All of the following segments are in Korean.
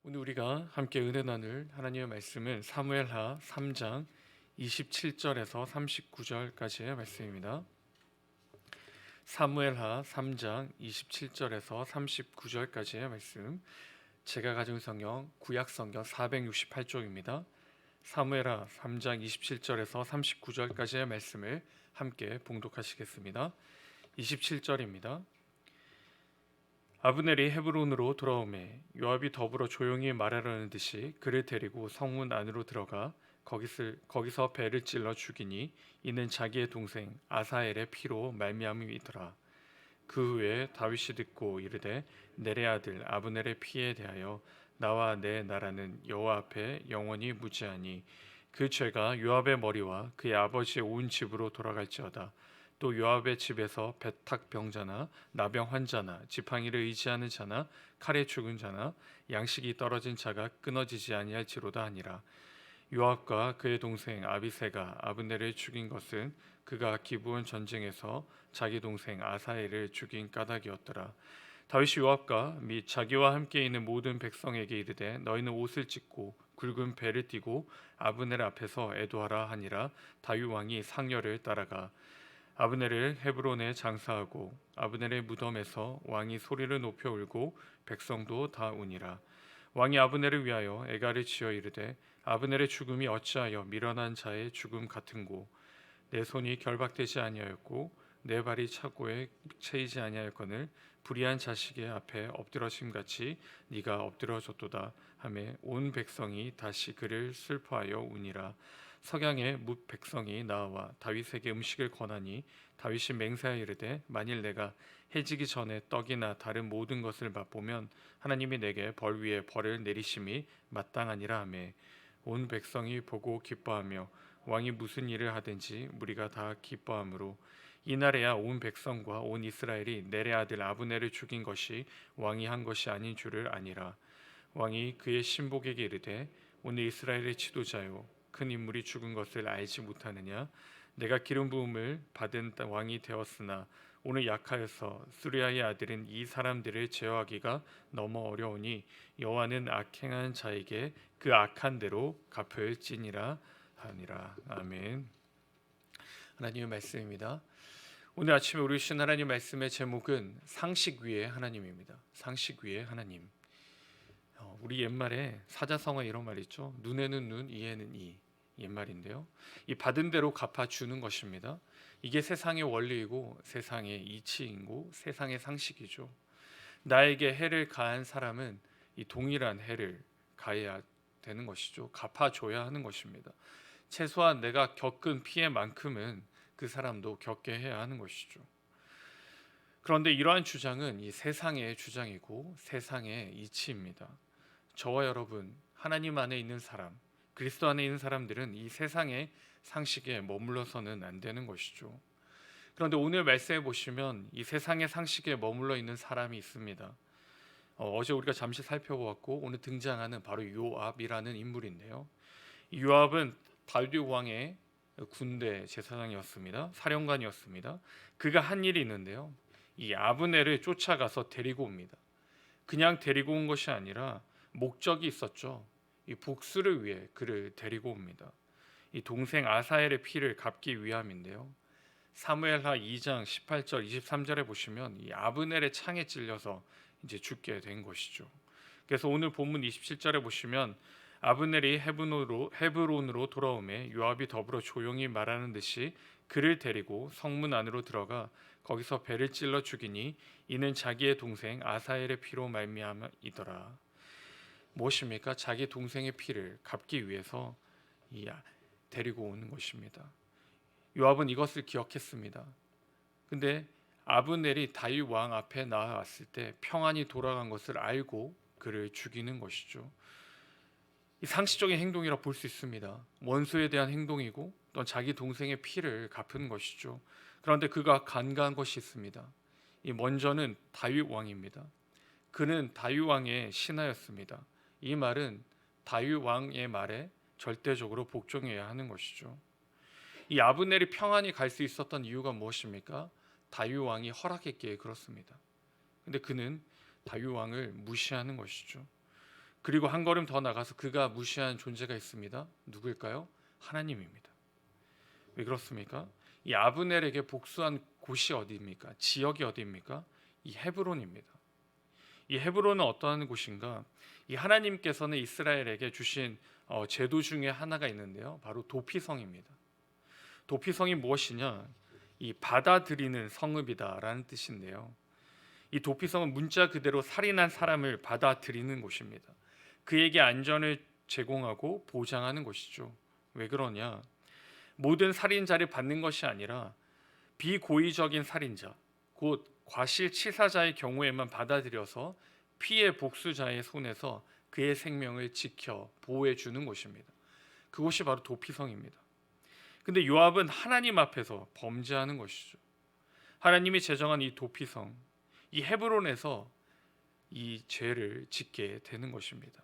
오늘 우리가 함께 은혜 나눌 하나님의 말씀은 사무엘하 3장 27절에서 39절까지의 말씀입니다. 사무엘하 3장 27절에서 39절까지의 말씀, 제가 가진 성경 구약 성경 468쪽입니다. 사무엘하 3장 27절에서 39절까지의 말씀을 함께 봉독하시겠습니다. 27절입니다. 아브넬이 헤브론으로 돌아오매 요압이 더불어 조용히 말하려는 듯이 그를 데리고 성문 안으로 들어가 거기서 배를 찔러 죽이니 이는 자기의 동생 아사엘의 피로 말미암음이더라. 그 후에 다윗이 듣고 이르되 넬의 아들 아브넬의 피에 대하여 나와 내 나라는 여호와 앞에 영원히 무죄하니 그 죄가 요압의 머리와 그의 아버지의 온 집으로 돌아갈지어다. 또 요압의 집에서 배탁 병자나 나병 환자나 지팡이를 의지하는 자나 칼에 죽은 자나 양식이 떨어진 자가 끊어지지 아니할지로다 하니라. 요압과 그의 동생 아비새가 아브넬을 죽인 것은 그가 기브온 전쟁에서 자기 동생 아사엘을 죽인 까닭이었더라. 다윗이 요압과 및 자기와 함께 있는 모든 백성에게 이르되 너희는 옷을 찢고 굵은 배를 띠고 아브넬 앞에서 애도하라 하니라. 다윗 왕이 상렬을 따라가 아브넬을 헤브론에 장사하고 아브넬의 무덤에서 왕이 소리를 높여 울고 백성도 다 우니라. 왕이 아브넬을 위하여 애가를 지어 이르되 아브넬의 죽음이 어찌하여 미련한 자의 죽음 같은고 내 손이 결박되지 아니하였고 내 발이 차고에 채이지 아니하였거늘 불의한 자식의 앞에 엎드러짐 같이 네가 엎드러졌도다 하매 온 백성이 다시 그를 슬퍼하여 우니라. 석양에 뭇 백성이 나와 다윗에게 음식을 권하니 다윗이 맹세하여 이르되 만일 내가 해지기 전에 떡이나 다른 모든 것을 맛보면 하나님이 내게 벌 위에 벌을 내리심이 마땅하니라 하매 온 백성이 보고 기뻐하며 왕이 무슨 일을 하든지 무리가 다 기뻐하므로 이날에야 온 백성과 온 이스라엘이 넬의 아들 아브넬을 죽인 것이 왕이 한 것이 아닌 줄을 아니라. 왕이 그의 신복에게 이르되 오늘 이스라엘의 지도자요 큰 인물이 죽은 것을 알지 못하느냐. 내가 기름 부음을 받은 왕이 되었으나 오늘 약하여서 수리아의 아들인 이 사람들을 제어하기가 너무 어려우니 여호와는 악행한 자에게 그 악한 대로 갚을지니라 하니라. 아멘. 하나님의 말씀입니다. 오늘 아침에 우리 주신 하나님 말씀의 제목은 상식 위에 하나님입니다. 상식 위에 하나님. 우리 옛말에 사자성어에 이런 말 있죠. 눈에는 눈, 이에는 이. 옛말인데요. 이 받은 대로 갚아주는 것입니다. 이게 세상의 원리이고 세상의 이치이고 세상의 상식이죠. 나에게 해를 가한 사람은 이 동일한 해를 가해야 되는 것이죠. 갚아줘야 하는 것입니다. 최소한 내가 겪은 피해만큼은 그 사람도 겪게 해야 하는 것이죠. 그런데 이러한 주장은 이 세상의 주장이고 세상의 이치입니다. 저와 여러분, 하나님 안에 있는 사람, 그리스도 안에 있는 사람들은 이 세상의 상식에 머물러서는 안 되는 것이죠. 그런데 오늘 말씀해 보시면 이 세상의 상식에 머물러 있는 사람이 있습니다. 어제 우리가 잠시 살펴보았고 오늘 등장하는 바로 요압이라는 인물인데요. 이 요압은 다윗 왕의 군대 제사장이었습니다. 사령관이었습니다. 그가 한 일이 있는데요. 이 아브넬을 쫓아가서 데리고 옵니다. 그냥 데리고 온 것이 아니라 목적이 있었죠. 이 복수를 위해 그를 데리고 옵니다. 이 동생 아사엘의 피를 갚기 위함인데요. 사무엘하 2장 18절 23절에 보시면 이 아브넬의 창에 찔려서 이제 죽게 된 것이죠. 그래서 오늘 본문 27절에 보시면 아브넬이 헤브론으로 돌아오매 요압이 더불어 조용히 말하는 듯이 그를 데리고 성문 안으로 들어가 거기서 배를 찔러 죽이니 이는 자기의 동생 아사엘의 피로 말미암이더라. 무엇입니까? 자기 동생의 피를 갚기 위해서 데리고 오는 것입니다. 요압은 이것을 기억했습니다. 근데 아브넬이 다윗 왕 앞에 나왔을 때 평안히 돌아간 것을 알고 그를 죽이는 것이죠. 이 상식적인 행동이라 볼 수 있습니다. 원수에 대한 행동이고 또 자기 동생의 피를 갚은 것이죠. 그런데 그가 간과한 것이 있습니다. 이 먼저는 다윗 왕입니다. 그는 다윗 왕의 신하였습니다. 이 말은 다윗 왕의 말에 절대적으로 복종해야 하는 것이죠. 이 아브넬이 평안히 갈 수 있었던 이유가 무엇입니까? 다윗 왕이 허락했기에 그렇습니다. 근데 그는 다윗 왕을 무시하는 것이죠. 그리고 한 걸음 더 나가서 그가 무시한 존재가 있습니다. 누구일까요? 하나님입니다. 왜 그렇습니까? 이 아브넬에게 복수한 곳이 어디입니까? 지역이 어디입니까? 이 헤브론입니다. 이 헤브론은 어떠한 곳인가? 이 하나님께서는 이스라엘에게 주신 제도 중에 하나가 있는데요. 바로 도피성입니다. 도피성이 무엇이냐? 이 받아들이는 성읍이다라는 뜻인데요. 이 도피성은 문자 그대로 살인한 사람을 받아들이는 곳입니다. 그에게 안전을 제공하고 보장하는 곳이죠. 왜 그러냐? 모든 살인자를 받는 것이 아니라 비고의적인 살인자, 곧 과실치사자의 경우에만 받아들여서 피해 복수자의 손에서 그의 생명을 지켜 보호해 주는 곳입니다. 그곳이 바로 도피성입니다. 근데 요압은 하나님 앞에서 범죄하는 것이죠. 하나님이 제정한 이 도피성, 이 헤브론에서 이 죄를 짓게 되는 것입니다.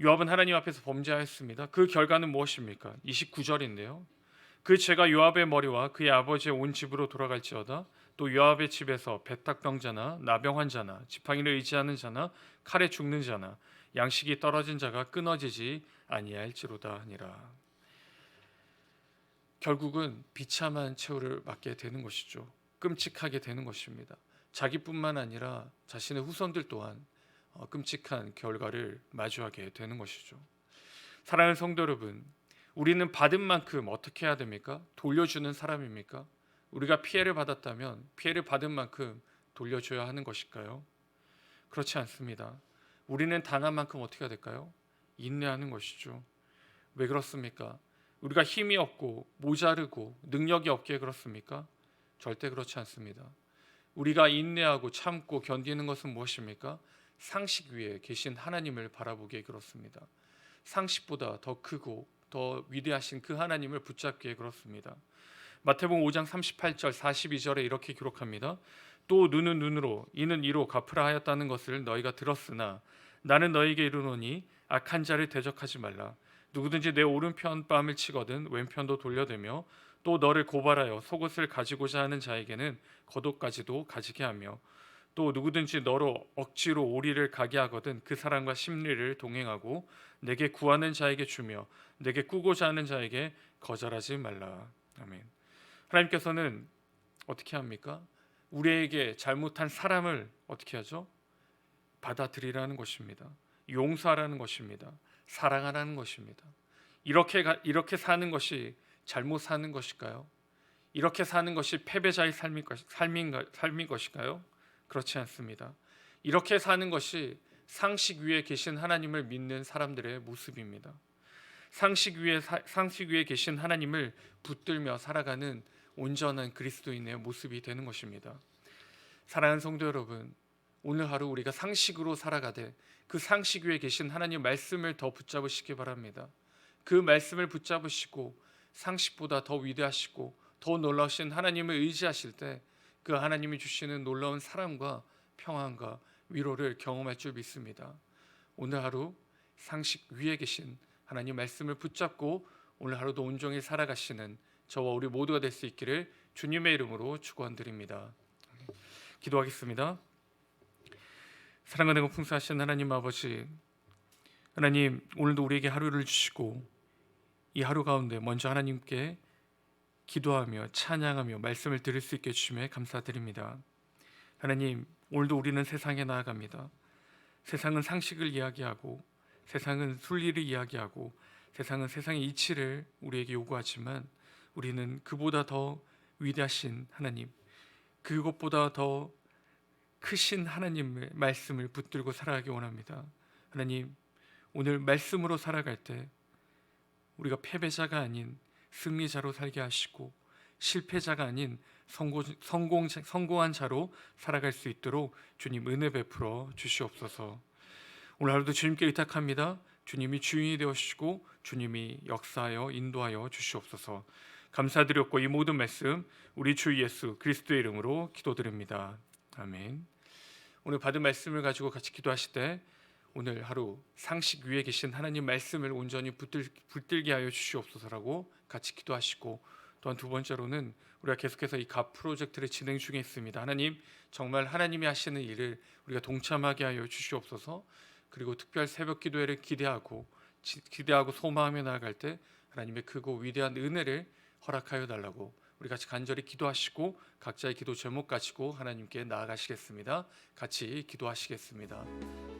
요압은 하나님 앞에서 범죄하였습니다. 그 결과는 무엇입니까? 29절인데요. 그 죄가 요압의 머리와 그의 아버지의 온 집으로 돌아갈지어다. 또 요압의 집에서 배탁병자나 나병 환자나 지팡이를 의지하는 자나 칼에 죽는 자나 양식이 떨어진 자가 끊어지지 아니할지로다 하니라. 결국은 비참한 최후를 맞게 되는 것이죠. 끔찍하게 되는 것입니다. 자기뿐만 아니라 자신의 후손들 또한 끔찍한 결과를 마주하게 되는 것이죠. 사랑하는 성도 여러분, 우리는 받은 만큼 어떻게 해야 됩니까? 돌려주는 사람입니까? 우리가 피해를 받았다면 피해를 받은 만큼 돌려줘야 하는 것일까요? 그렇지 않습니다. 우리는 당한 만큼 어떻게 해야 될까요? 인내하는 것이죠. 왜 그렇습니까? 우리가 힘이 없고 모자르고 능력이 없기에 그렇습니까? 절대 그렇지 않습니다. 우리가 인내하고 참고 견디는 것은 무엇입니까? 상식 위에 계신 하나님을 바라보기에 그렇습니다. 상식보다 더 크고 더 위대하신 그 하나님을 붙잡기에 그렇습니다. 마태복음 5장 38절 42절에 이렇게 기록합니다. 또 눈은 눈으로 이는 이로 갚으라 하였다는 것을 너희가 들었으나 나는 너희에게 이르노니 악한 자를 대적하지 말라. 누구든지 내 오른편 뺨을 치거든 왼편도 돌려대며 또 너를 고발하여 속옷을 가지고자 하는 자에게는 겉옷까지도 가지게 하며 또 누구든지 너로 억지로 오리를 가게 하거든 그 사람과 심리를 동행하고 내게 구하는 자에게 주며 내게 꾸고자 하는 자에게 거절하지 말라. 아멘. 하나님께서는 어떻게 합니까? 우리에게 잘못한 사람을 어떻게 하죠? 받아들이라는 것입니다. 용서하라는 것입니다. 사랑하라는 것입니다. 이렇게 사는 것이 잘못 사는 것일까요? 이렇게 사는 것이 패배자의 삶인 것일까요? 그렇지 않습니다. 이렇게 사는 것이 상식 위에 계신 하나님을 믿는 사람들의 모습입니다. 상식 위에 계신 하나님을 붙들며 살아가는 온전한 그리스도인의 모습이 되는 것입니다. 사랑하는 성도 여러분, 오늘 하루 우리가 상식으로 살아가되 그 상식 위에 계신 하나님 말씀을 더 붙잡으시기 바랍니다. 그 말씀을 붙잡으시고 상식보다 더 위대하시고 더 놀라우신 하나님을 의지하실 때 그 하나님이 주시는 놀라운 사랑과 평안과 위로를 경험할 줄 믿습니다. 오늘 하루 상식 위에 계신 하나님 말씀을 붙잡고 오늘 하루도 온종일 살아가시는 저와 우리 모두가 될 수 있기를 주님의 이름으로 축원드립니다. 기도하겠습니다. 사랑하고 풍성하신 하나님 아버지, 하나님 오늘도 우리에게 하루를 주시고 이 하루 가운데 먼저 하나님께 기도하며 찬양하며 말씀을 들을 수 있게 해주심에 감사드립니다. 하나님, 오늘도 우리는 세상에 나아갑니다. 세상은 상식을 이야기하고 세상은 순리를 이야기하고 세상은 세상의 이치를 우리에게 요구하지만 우리는 그보다 더 위대하신 하나님, 그것보다 더 크신 하나님의 말씀을 붙들고 살아가기 원합니다. 하나님, 오늘 말씀으로 살아갈 때 우리가 패배자가 아닌 승리자로 살게 하시고 실패자가 아닌 성공한 자로 살아갈 수 있도록 주님 은혜 베풀어 주시옵소서. 오늘 하루도 주님께 의탁합니다. 주님이 주인이 되어주시고 주님이 역사하여 인도하여 주시옵소서. 감사드렸고 이 모든 말씀 우리 주 예수 그리스도의 이름으로 기도드립니다. 아멘. 오늘 받은 말씀을 가지고 같이 기도하실 때 오늘 하루 상식 위에 계신 하나님 말씀을 온전히 붙들게 하여 주시옵소서라고 같이 기도하시고, 또한 두 번째로는 우리가 계속해서 이 갓 프로젝트를 진행 중에 있습니다. 하나님, 정말 하나님이 하시는 일을 우리가 동참하게 하여 주시옵소서. 그리고 특별 새벽 기도회를 기대하고 소망하며 나아갈 때 하나님의 크고 위대한 은혜를 허락하여 달라고 우리 같이 간절히 기도하시고 각자의 기도 제목 가지고 하나님께 나아가시겠습니다. 같이 기도하시겠습니다.